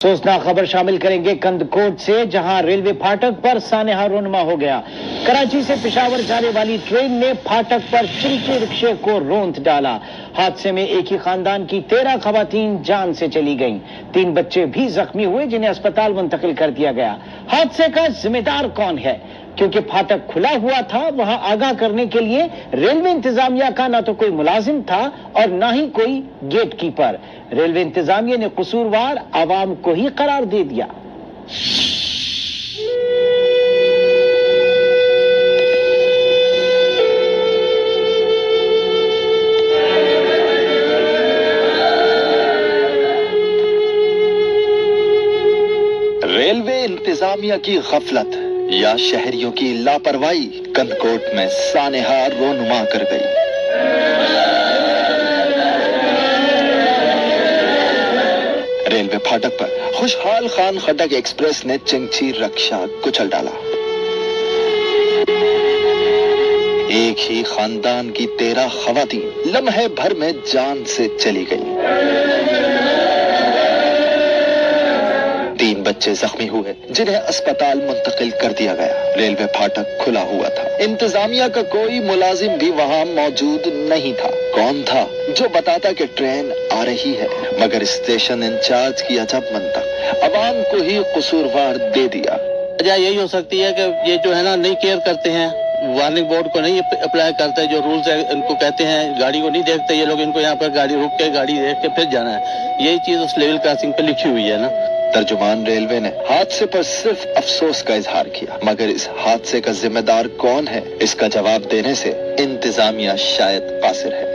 सोचना खबर शामिल करेंगे कंदकोट से, जहां रेलवे फाटक पर सानेहा रोनमा हो गया। कराची से पेशावर जाने वाली ट्रेन ने फाटक पर चलते रिक्शे को रौंद डाला। हादसे में एक ही खानदान की 13 खवातीन जान से चली गईं। 3 बच्चे भी जख्मी हुए, जिन्हें अस्पताल मुंतकिल कर दिया गया। हादसे का जिम्मेदार कौन है? क्योंकि फाटक खुला हुआ था, वहां आगाह करने के लिए रेलवे इंतजामिया का ना तो कोई मुलाजिम था और ना ही कोई गेट कीपर। रेलवे इंतजामिया ने कसूरवार आवाम को ही करार दे दिया। रेलवे इंतजामिया की गफलत या शहरियों की लापरवाही कंदकोट में सानेहा रोनुमा कर गई। रेलवे फाटक पर खुशहाल खान खटक एक्सप्रेस ने चंगची रक्षा कुचल डाला। एक ही खानदान की 13 खवातीन लम्हे भर में जान से चली गई। 3 बच्चे जख्मी हुए, जिन्हें अस्पताल मुंतकिल कर दिया गया। रेलवे फाटक खुला हुआ था, इंतजामिया का कोई मुलाजिम भी वहां मौजूद नहीं था। कौन था जो बताता कि ट्रेन आ रही है? मगर स्टेशन इंचार्ज की अजब मंतक अवाम को ही कसूरवार दे दिया। वजह यही हो सकती है कि ये जो है ना नहीं केयर करते हैं, वार्निंग बोर्ड को नहीं अप्लाई करते, जो रूल्स है इनको कहते हैं, गाड़ी को नहीं देखते ये लोग। इनको यहाँ पर गाड़ी रुक के गाड़ी देख के फिर जाना है। यही चीज उस लेवल क्रॉसिंग पे लिखी हुई है ना। तर्जुमान रेलवे ने हादसे पर सिर्फ अफसोस का इजहार किया, मगर इस हादसे का जिम्मेदार कौन है, इसका जवाब देने से इंतजामिया शायद कासिर है।